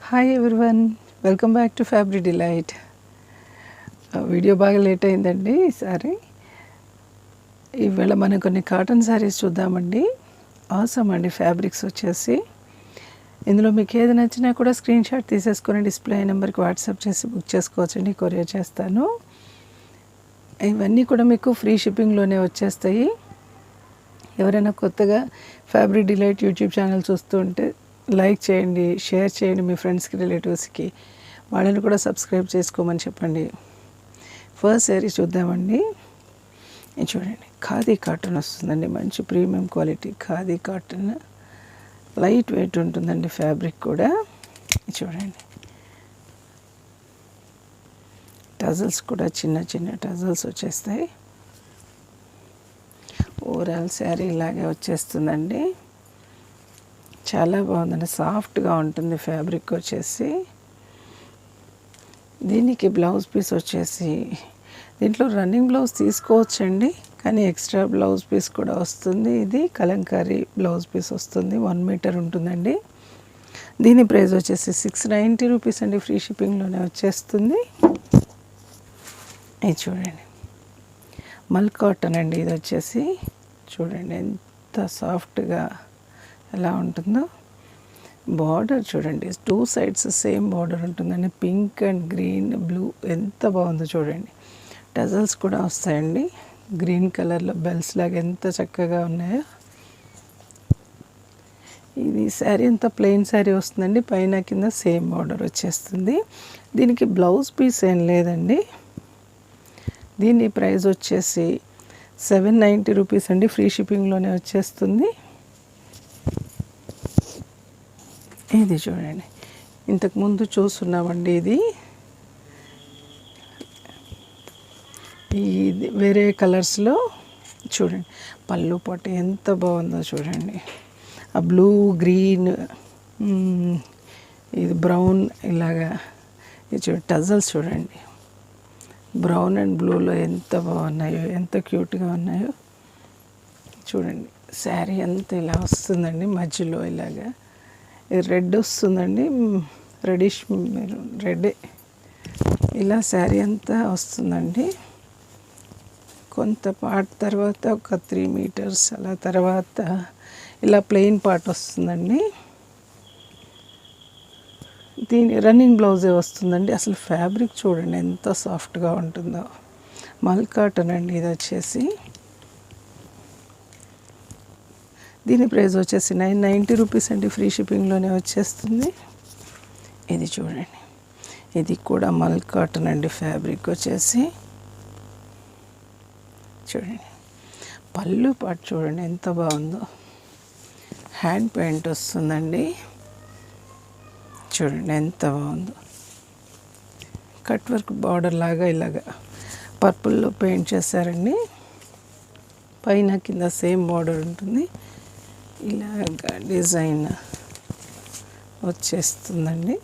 Hi everyone, welcome back to fabric delight. Video బాగా late అయిందండి ఈసారి. ఈవేళ మనం కొన్ని కాటన్ శారీస్ చూద్దామండి. ఆసమ్ అండి ఫ్యాబ్రిక్స్ వచ్చేసి. ఇందులో మీకు ఏది నచ్చినా కూడా స్క్రీన్ షాట్ తీసేసుకొని డిస్ప్లే నెంబర్కి వాట్సాప్ చేసి బుక్ చేసుకోవచ్చండి, కొరియర్ చేస్తాను. ఇవన్నీ కూడా మీకు ఫ్రీ షిప్పింగ్లోనే వచ్చేస్తాయి. ఎవరైనా కొత్తగా ఫ్యాబ్రిక్ డిలైట్ యూట్యూబ్ ఛానల్ చూస్తూ ఉంటే లైక్ చేయండి, షేర్ చేయండి మీ ఫ్రెండ్స్కి, రిలేటివ్స్కి. వాళ్ళని కూడా సబ్స్క్రైబ్ చేసుకోమని చెప్పండి. ఫస్ట్ శారీ చూద్దామండి. ఇది చూడండి, ఖాదీ కాటన్ వస్తుందండి. మంచి premium quality khadi cotton, light weight ఉంటుందండి ఫ్యాబ్రిక్ కూడా. చూడండి, టజల్స్ కూడా చిన్న చిన్న టజల్స్ వచ్చేస్తాయి. ఓవరాల్ శారీ ఇలాగే వచ్చేస్తుందండి. చాలా బాగుందండి, సాఫ్ట్గా ఉంటుంది ఫ్యాబ్రిక్ వచ్చేసి. దీనికి బ్లౌజ్ పీస్ వచ్చేసి, దీంట్లో రన్నింగ్ బ్లౌజ్ తీసుకోవచ్చండి, కానీ ఎక్స్ట్రా బ్లౌజ్ పీస్ కూడా వస్తుంది. ఇది కలంకారీ బ్లౌజ్ పీస్ వస్తుంది, 1 మీటర్ ఉంటుందండి. దీని ప్రైస్ వచ్చేసి 690 రూపీస్ అండి, ఫ్రీ షిప్పింగ్లోనే వచ్చేస్తుంది. ఇది చూడండి, మల్ కాటన్ అండి. ఇది వచ్చేసి చూడండి ఎంత సాఫ్ట్గా ఎలా ఉంటుందో. బార్డర్ చూడండి, 2 సైడ్స్ సేమ్ బార్డర్ ఉంటుందండి. పింక్ అండ్ గ్రీన్, బ్లూ ఎంత బాగుందో చూడండి. టజల్స్ కూడా వస్తాయండి, గ్రీన్ కలర్లో బెల్స్ లాగా ఎంత చక్కగా ఉన్నాయో. ఇది శారీ అంతా ప్లెయిన్ శారీ వస్తుందండి, పైన కింద సేమ్ బార్డర్ వచ్చేస్తుంది. దీనికి బ్లౌజ్ పీస్ ఏం లేదండి. దీని ప్రైస్ వచ్చేసి 790 రూపీస్ అండి, ఫ్రీ షిప్పింగ్లోనే వచ్చేస్తుంది. ఇది చూడండి, ఇంతకుముందు చూస్తున్నామండి. ఇది వేరే కలర్స్లో చూడండి. పళ్ళు పట్టు ఎంత బాగుందో చూడండి. ఆ బ్లూ, గ్రీన్, ఇది బ్రౌన్, ఇలాగా. ఇది చూడండి, టజల్స్ చూడండి, బ్రౌన్ అండ్ బ్లూలో ఎంత బాగున్నాయో, ఎంత క్యూట్గా ఉన్నాయో చూడండి. శారీ అంతా ఇలా వస్తుందండి, మధ్యలో ఇలాగా రెడ్ వస్తుందండి, రెడిష్ రెడ్, ఇలా శారీ అంతా వస్తుందండి. కొంత పార్ట్ తర్వాత ఒక 3 మీటర్స్ అలా తర్వాత ఇలా ప్లెయిన్ పార్ట్ వస్తుందండి. దీని రన్నింగ్ బ్లౌజే వస్తుందండి. అసలు ఫ్యాబ్రిక్ చూడండి ఎంత సాఫ్ట్గా ఉంటుందో. మల్ కాటన్ అండి ఇది వచ్చేసి. దీని ప్రైస్ వచ్చేసి 990 రూపీస్ అండి, ఫ్రీ షిప్పింగ్లోనే వచ్చేస్తుంది. ఇది చూడండి, ఇది కూడా మల్ కాటన్ అండి, ఫ్యాబ్రిక్ వచ్చేసి. చూడండి, పళ్ళు పాటు చూడండి ఎంత బాగుందో. హ్యాండ్ పెయింట్ వస్తుందండి, చూడండి ఎంత బాగుందో. కట్ వర్క్ బార్డర్ లాగా ఇలాగా పర్పుల్లో పెయింట్ చేశారండి. పైన కింద సేమ్ బార్డర్ ఉంటుంది. ఇలాగా డిజైన్ వచ్చేస్తుందండి.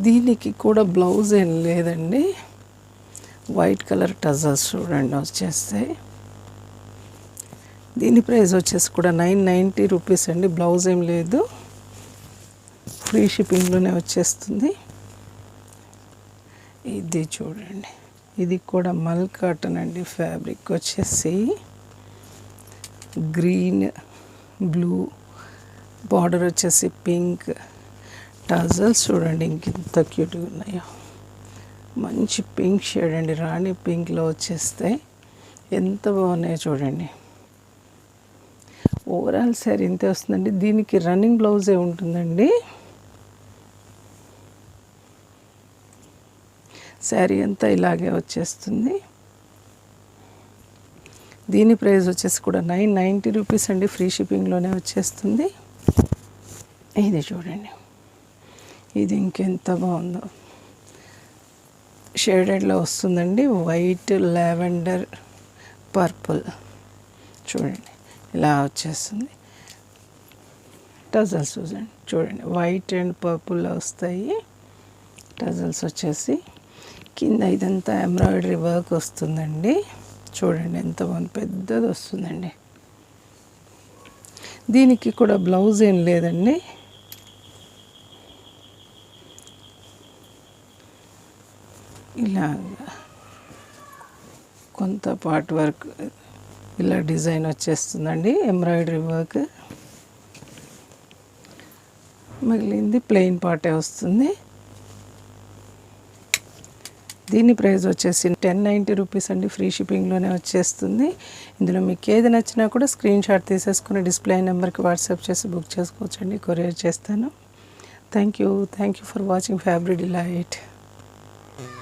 దీనికి కూడా బ్లౌజ్ ఏం లేదండి. వైట్ కలర్ టజల్స్ చూడండి వచ్చేస్తాయి. దీని ప్రైస్ వచ్చేసి కూడా 990 రూపీస్ అండి, బ్లౌజ్ ఏం లేదు, ఫ్రీ షిప్పింగ్లోనే వచ్చేస్తుంది. ఇది చూడండి, ఇది కూడా మల్ కాటన్ అండి, ఫ్యాబ్రిక్ వచ్చేసి గ్రీన్, బ్లూ, బార్డర్ వచ్చేసి పింక్, టజల్స్ చూడండి ఇంకెంత క్యూట్గా ఉన్నాయో. మంచి పింక్ షేడ్ అండి, రాణి పింక్లో వచ్చేస్తాయి. ఎంత బాగున్నాయో చూడండి. ఓవరాల్ శారీ ఇంతే వస్తుందండి. దీనికి రన్నింగ్ బ్లౌజే ఉంటుందండి. శారీ అంతా ఇలాగే వచ్చేస్తుంది. దీని ప్రైస్ వచ్చేసి కూడా 990 రూపీస్ అండి, ఫ్రీ షిప్పింగ్లోనే వచ్చేస్తుంది. ఇది చూడండి, ఇది ఇంకెంత బాగుందో. షేడెడ్లో వస్తుందండి, వైట్, లావెండర్, పర్పుల్ చూడండి ఇలా వచ్చేస్తుంది. టజల్స్ చూడండి, వైట్ అండ్ పర్పుల్లో వస్తాయి టజల్స్ వచ్చేసి. కింద ఇదంతా ఎంబ్రాయిడరీ వర్క్ వస్తుందండి. చూడండి ఎంత బాగుంది, పెద్దది వస్తుందండి. దీనికి కూడా బ్లౌజ్ ఏం లేదండి. ఇలా కొంత పార్ట్ వర్క్ ఇలా డిజైన్ వచ్చేస్తుందండి, ఎంబ్రాయిడరీ వర్క్. మిగిలింది ప్లెయిన్ పార్టే వస్తుంది. దీని ప్రైస్ వచ్చేసి 1090 రూపీస్ అండి, ఫ్రీ షిప్పింగ్లోనే వచ్చేస్తుంది. ఇందులో మీకు ఏది నచ్చినా కూడా స్క్రీన్ షాట్ తీసేసుకుని డిస్ప్లే నెంబర్కి వాట్సాప్ చేసి బుక్ చేసుకోవచ్చండి, కొరియర్ చేస్తాను. Thank you for watching fabric delight.